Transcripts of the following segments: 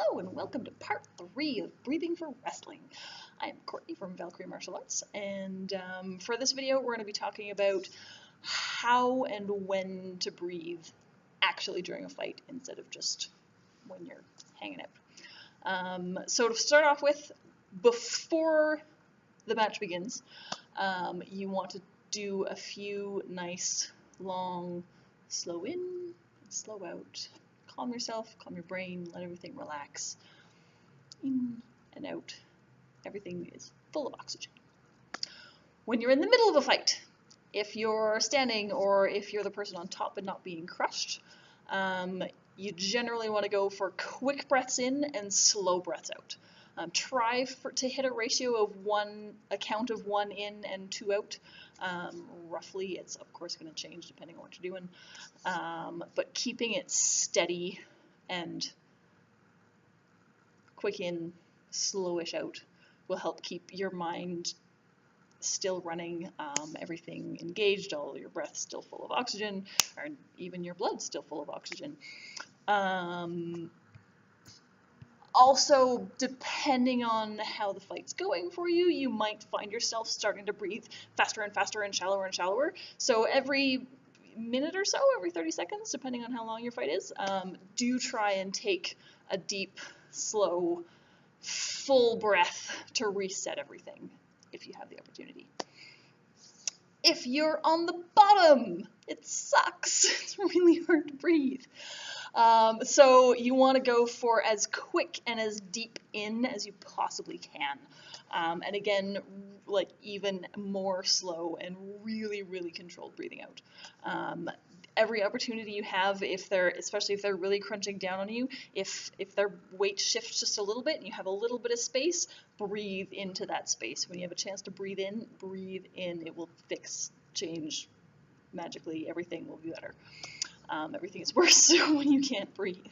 Hello and welcome to part 3 of Breathing for Wrestling. I am Courtney from Valkyrie Martial Arts, and for this video we're going to be talking about how and when to breathe actually during a fight instead of just when you're hanging out. So to start off with, before the match begins, you want to do a few nice, long, slow in, slow out. Calm yourself, calm your brain, let everything relax. In and out. Everything is full of oxygen. When you're in the middle of a fight, if you're standing or if you're the person on top and not being crushed, you generally want to go for quick breaths in and slow breaths out. Try to hit a ratio of a count of 1 in and 2 out. Roughly, it's of course going to change depending on what you're doing, but keeping it steady and quick in, slowish out will help keep your mind still running, everything engaged, all your breath still full of oxygen, or even your blood still full of oxygen. Also, depending on how the fight's going for you, you might find yourself starting to breathe faster and faster and shallower. So every minute or so, every 30 seconds, depending on how long your fight is, do try and take a deep, slow, full breath to reset everything if you have the opportunity. If you're on the bottom, it sucks. It's really hard to breathe. So you want to go for as quick and as deep in as you possibly can. And again, like even more slow and really, really controlled breathing out. Every opportunity you have, especially if they're really crunching down on you, if their weight shifts just a little bit and you have a little bit of space, breathe into that space. When you have a chance to breathe in, it will change magically, everything will be better. Everything is worse when you can't breathe.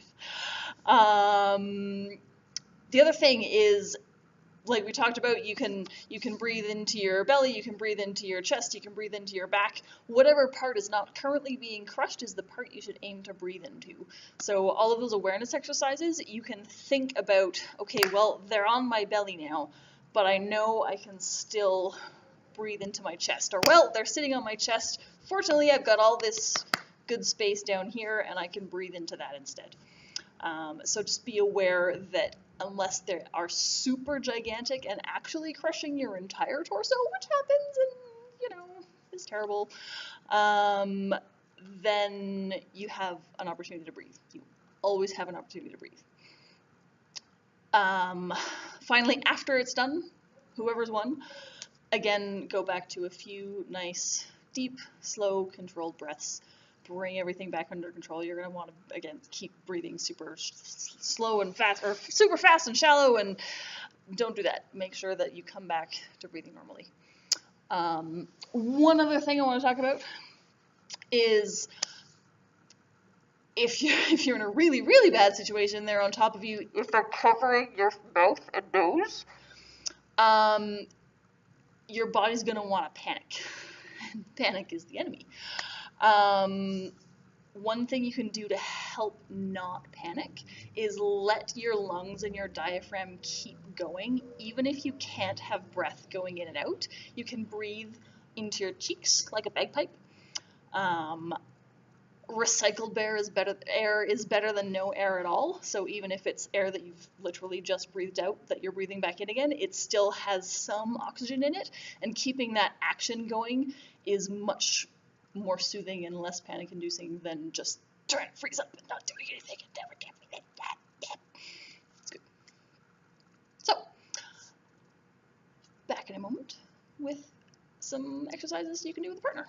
The other thing is, like we talked about, you can breathe into your belly, you can breathe into your chest, you can breathe into your back. Whatever part is not currently being crushed is the part you should aim to breathe into. So all of those awareness exercises, you can think about, okay, well, they're on my belly now, but I know I can still breathe into my chest. Or, well, they're sitting on my chest. Fortunately, I've got all this good space down here and I can breathe into that instead. So just be aware that unless they are super gigantic and actually crushing your entire torso, which happens and, is terrible, then you have an opportunity to breathe. You always have an opportunity to breathe. Finally, after it's done, whoever's won, again, go back to a few nice, deep, slow, controlled breaths. Bring everything back under control. You're going to want to, again, keep breathing super slow and fast, or super fast and shallow, and don't do that. Make sure that you come back to breathing normally. One other thing I want to talk about is if you're in a really, really bad situation, they're on top of you, if they're covering your mouth and nose, your body's going to want to panic. Panic is the enemy. One thing you can do to help not panic is let your lungs and your diaphragm keep going. Even if you can't have breath going in and out, you can breathe into your cheeks like a bagpipe. Recycled air is better than no air at all. So even if it's air that you've literally just breathed out that you're breathing back in again, it still has some oxygen in it, and keeping that action going is much more soothing and less panic-inducing than just trying to freeze up and not doing anything. It's good. So, back in a moment with some exercises you can do with a partner.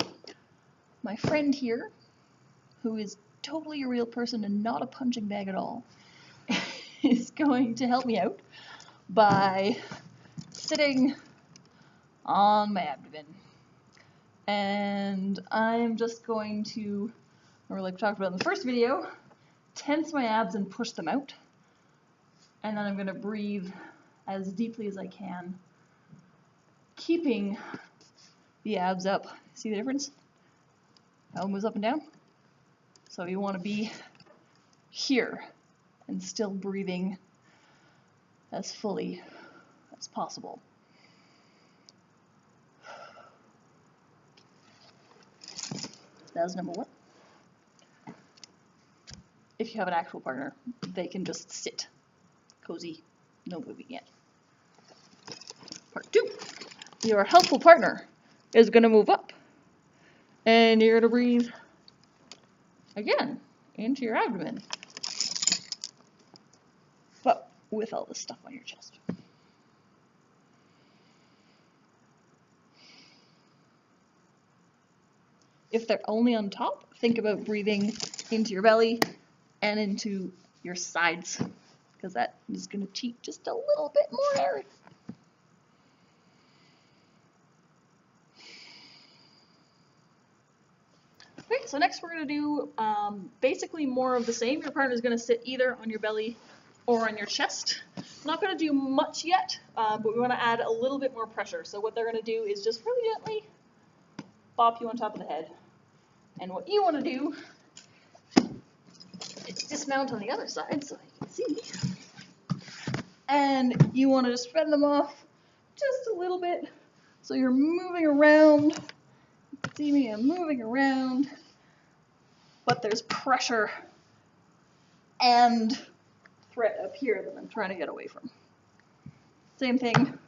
My friend here, who is totally a real person and not a punching bag at all, is going to help me out by sitting on my abdomen. And I'm just going to, or like we talked about in the first video, tense my abs and push them out. And then I'm going to breathe as deeply as I can, keeping the abs up. See the difference? How it moves up and down? So you want to be here and still breathing as fully as possible. That's number one. If you have an actual partner, they can just sit cozy, no moving yet. Part two, your helpful partner is going to move up, and you're going to breathe again into your abdomen, but with all this stuff on your chest. If they're only on top, think about breathing into your belly and into your sides, because that is going to cheat just a little bit more air. Okay, so next we're going to do basically more of the same. Your partner is going to sit either on your belly or on your chest. I'm not going to do much yet, but we want to add a little bit more pressure. So what they're going to do is just really gently bop you on top of the head. And what you want to do is dismount on the other side so you can see. And you want to just spread them off just a little bit. So you're moving around. You can see me, I'm moving around. But there's pressure and threat up here that I'm trying to get away from. Same thing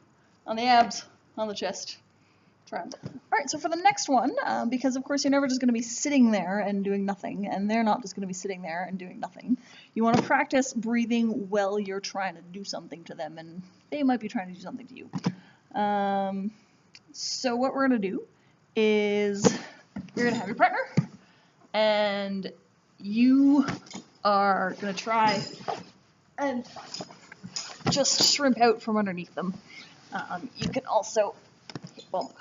on the abs, on the chest. Triangle. All right, so for the next one, because of course you're never just going to be sitting there and doing nothing, and they're not just going to be sitting there and doing nothing, you want to practice breathing while you're trying to do something to them, and they might be trying to do something to you. So what we're going to do is you're going to have your partner, and you are going to try and just shrimp out from underneath them. You can also bump.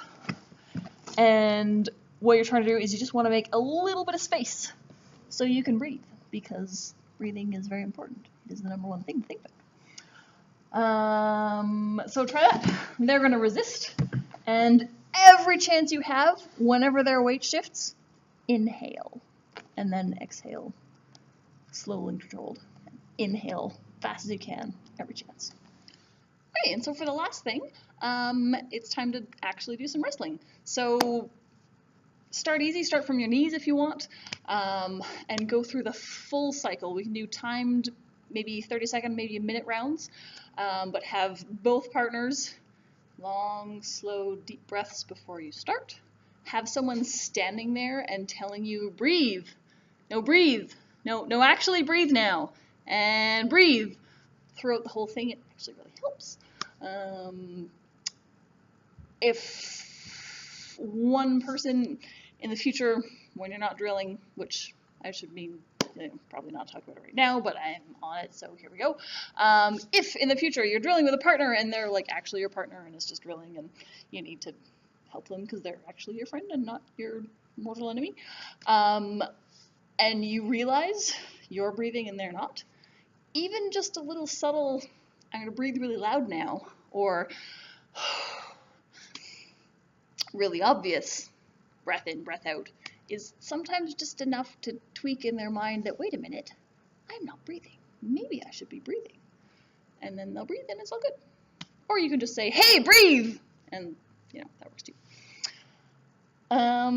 And what you're trying to do is you just want to make a little bit of space so you can breathe, because breathing is very important. It is the number one thing to think about. So try that. They're going to resist, and every chance you have, whenever their weight shifts, inhale, and then exhale, slowly and controlled. Inhale fast as you can, every chance. Okay, and so for the last thing, it's time to actually do some wrestling. So start easy, start from your knees if you want, and go through the full cycle. We can do timed, maybe 30-second, maybe a minute rounds, but have both partners long, slow, deep breaths before you start. Have someone standing there and telling you, breathe, no, actually breathe now, and breathe throughout the whole thing. It actually really helps. If one person in the future, when you're not drilling, which I should mean, probably not talk about it right now, but I am on it, so here we go. If in the future you're drilling with a partner and they're like actually your partner and it's just drilling and you need to help them because they're actually your friend and not your mortal enemy, and you realize you're breathing and they're not, even just a little subtle, I'm going to breathe really loud now, or really obvious breath in, breath out, is sometimes just enough to tweak in their mind that, wait a minute, I'm not breathing. Maybe I should be breathing. And then they'll breathe and it's all good. Or you can just say, hey, breathe! And, that works too.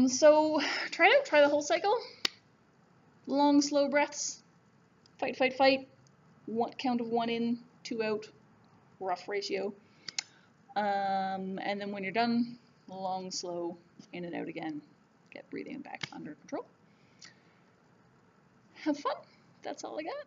So try it out. Try the whole cycle. Long, slow breaths. Fight, fight, fight. Count of 1 in, 2 out. Rough ratio. And then when you're done, long, slow, in and out again. Get breathing back under control. Have fun. That's all I got.